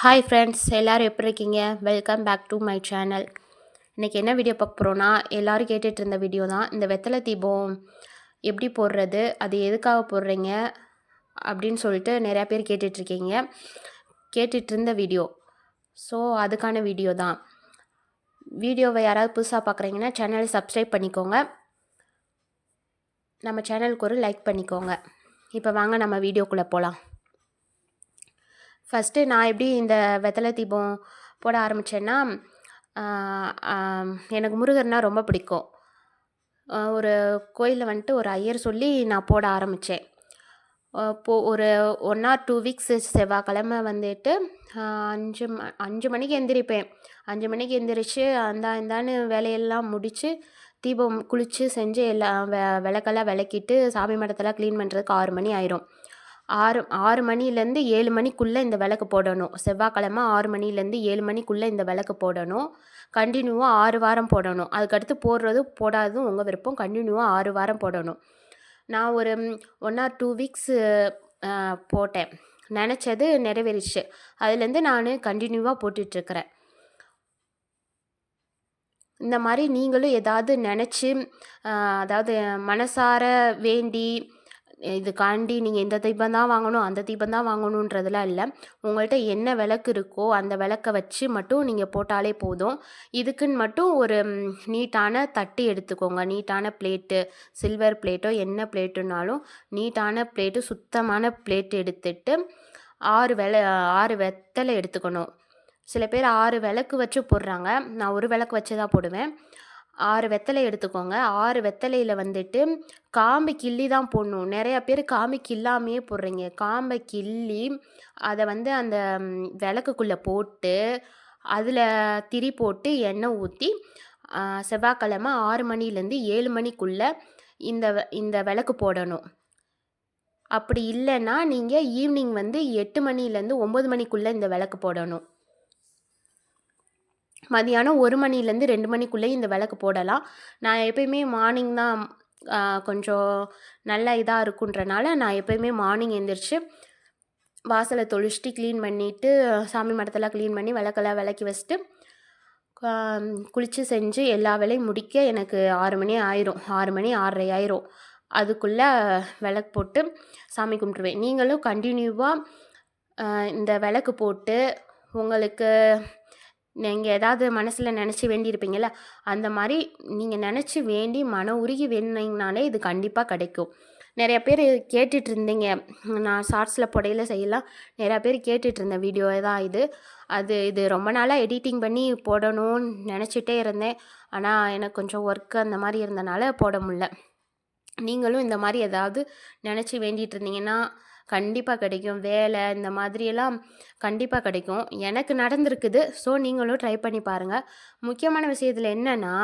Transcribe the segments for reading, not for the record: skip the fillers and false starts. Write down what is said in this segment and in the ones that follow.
Hi friends, எல்லோரும் எப்படி இருக்கீங்க? Welcome back to my channel. இன்றைக்கி என்ன வீடியோ பார்க்க போகிறோன்னா, எல்லோரும் கேட்டுட்டு இருந்த வீடியோ தான். இந்த வெத்தலை தீபம் எப்படி போடுறது, அது எதுக்காக போடுறீங்க அப்படின்னு சொல்லிட்டு நிறையா பேர் கேட்டுட்ருக்கீங்க. கேட்டுட்டு இருந்த வீடியோ. ஸோ அதுக்கான வீடியோ தான். வீடியோவை யாராவது புதுசாக பார்க்குறீங்கன்னா சேனலை சப்ஸ்கிரைப் பண்ணிக்கோங்க. நம்ம சேனலுக்கு ஒரு லைக் பண்ணிக்கோங்க. இப்போ வாங்க நம்ம வீடியோக்குள்ளே போகலாம். ஃபஸ்ட்டு நான் எப்படி இந்த வெத்தலை தீபம் போட ஆரம்பித்தேன்னா, எனக்கு முருகர்னால் ரொம்ப பிடிக்கும். ஒரு கோயிலில் வந்துட்டு ஒரு ஐயர் சொல்லி நான் போட ஆரம்பித்தேன். ஒரு 1 ஆர் 2 வீக்ஸ் செவ்வாய்க்கிழமை வந்துட்டு 5 மணிக்கு எந்திரிப்பேன். 5 மணிக்கு எந்திரிச்சு இந்தான்னு வேலையெல்லாம் முடித்து தீபம் குளித்து செஞ்சு எல்லாம் விளக்கெல்லாம் விளக்கிட்டு சாமி மடத்தெல்லாம் க்ளீன் பண்ணுறதுக்கு 6 மணி ஆயிரும். 6 மணிலேருந்து 7 மணிக்குள்ளே இந்த விளக்கு போடணும். செவ்வாய்க்கிழமை 6 மணிலேருந்து 7 மணிக்குள்ளே இந்த விளக்கு போடணும். கண்டினியூவாக 6 வாரம் போடணும். அதுக்கடுத்து போடுறதும் போடாததும் உங்கள் விருப்பம். கண்டினியூவாக 6 வாரம் போடணும். நான் ஒரு 1 ஆர் 2 வீக்ஸு போட்டேன். நினச்சது நிறைவேறிச்சு. அதுலேருந்து நான் கண்டினியூவாக போட்டுட்ருக்கிறேன். இந்த மாதிரி நீங்களும் ஏதாவது நினச்சி, அதாவது மனசார வேண்டி, இதுக்காண்டி நீங்கள் இந்த தீபம் தான் வாங்கணும், அந்த தீபம் தான் வாங்கணுன்றதுலாம் இல்லை. உங்கள்கிட்ட என்ன விளக்கு இருக்கோ அந்த விளக்கை வச்சு மட்டும் நீங்கள் போட்டாலே போதும். இதுக்குன்னு மட்டும் ஒரு நீட்டான தட்டு எடுத்துக்கோங்க. நீட்டான பிளேட்டு, சில்வர் பிளேட்டோ என்ன பிளேட்டுனாலும் நீட்டான பிளேட்டு, சுத்தமான பிளேட் எடுத்துட்டு 6 வெத்தலை எடுத்துக்கணும். சில பேர் 6 விளக்கு வச்சு போடுறாங்க. நான் ஒரு விளக்கு வச்சு தான் போடுவேன். 6 வெத்தலை எடுத்துக்கோங்க. 6 வெத்தலையில் வந்துட்டு காம்பு கிள்ளி தான் போடணும். நிறையா பேர் காம்பு கிள்ளாமையே போடுறீங்க. காம்பை கிள்ளி அதை அந்த விளக்குக்குள்ளே போட்டு அதில் திரி போட்டு எண்ணெய் ஊற்றி செவ்வாய்க்கிழமை 6 மணிலேருந்து 7 மணிக்குள்ளே இந்த விளக்கு போடணும். அப்படி இல்லைன்னா நீங்கள் ஈவினிங் 8 மணிலேருந்து 9 மணிக்குள்ளே இந்த விளக்கு போடணும். மதியானம் 1 மணிலேருந்து 2 மணிக்குள்ளே இந்த விளக்கு போடலாம். நான் எப்பயுமே மார்னிங் தான் கொஞ்சம் நல்ல இதாக இருக்குன்றனால நான் எப்பயுமே மார்னிங் எழுந்திரிச்சு வாசலை தொளிச்சிட்டு க்ளீன் பண்ணிவிட்டு சாமி மடத்தெல்லாம் க்ளீன் பண்ணி விளக்கெல்லாம் விளக்கி வச்சுட்டு குளித்து செஞ்சு எல்லா வேலையும் முடிக்க எனக்கு 6 மணி ஆயிரும். 6 மணி 6:30 ஆயிரும். அதுக்குள்ளே விளக்கு போட்டு சாமி கும்பிட்ருவேன். நீங்களும் கண்டினியூவாக இந்த விளக்கு போட்டு உங்களுக்கு நீங்கள் ஏதாவது மனசில் நினச்சி வேண்டியிருப்பீங்கள, அந்த மாதிரி நீங்கள் நினச்சி வேண்டி மன உருகி வேண்டினீங்கனாலே இது கண்டிப்பாக கிடைக்கும். நிறையா பேர் கேட்டுட்டு இருந்தீங்க. நான் ஷார்ட்ஸில் புடையில செய்யலாம். நிறையா பேர் கேட்டுட்டு இருந்த வீடியோ தான் இது. இது ரொம்ப நாளாக எடிட்டிங் பண்ணி போடணும்னு நினச்சிட்டே இருந்தேன். ஆனால் எனக்கு கொஞ்சம் ஒர்க்கு அந்த மாதிரி இருந்தனால போட முடில. நீங்களும் இந்த மாதிரி ஏதாவது நினச்சி வேண்டிகிட்டு இருந்தீங்கன்னா கண்டிப்பாக கிடைக்கும். வேலை இந்த மாதிரியெல்லாம் கண்டிப்பாக கிடைக்கும். எனக்கு நடந்திருக்குது. ஸோ நீங்களும் ட்ரை பண்ணி பாருங்கள். முக்கியமான விஷயத்தில் என்னென்னா,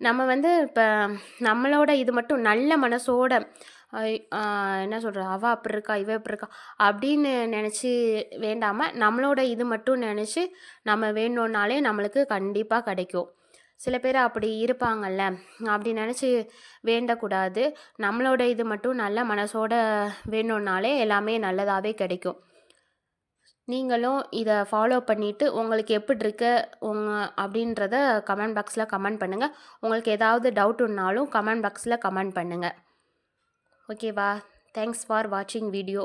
நம்ம இப்போ நம்மளோட இது மட்டும் நல்ல மனசோட என்ன சொல்கிறது, அவள் அப்படி இருக்கா, இவ இப்படி இருக்கா அப்படின்னு நினச்சி வேண்டாமல் நம்மளோட இது மட்டும் நினச்சி நம்ம வேணும்னாலே நம்மளுக்கு கண்டிப்பாக கிடைக்கும். சில பேர் அப்படி இருப்பாங்கள்ல, அப்படி நினச்சி வேண்டக்கூடாது. நம்மளோட இது மட்டும் நல்ல மனசோட வேணும்னாலே எல்லாமே நல்லதாகவே கிடைக்கும். நீங்களும் இதை ஃபாலோ பண்ணிவிட்டு உங்களுக்கு எப்படிருக்கு அப்படின்றத கமெண்ட் பாக்ஸில் கமெண்ட் பண்ணுங்கள். உங்களுக்கு ஏதாவது டவுட்டுன்னாலும் கமெண்ட் பாக்ஸில் கமெண்ட் பண்ணுங்கள். ஓகேவா? தேங்க்ஸ் ஃபார் வாட்சிங் வீடியோ.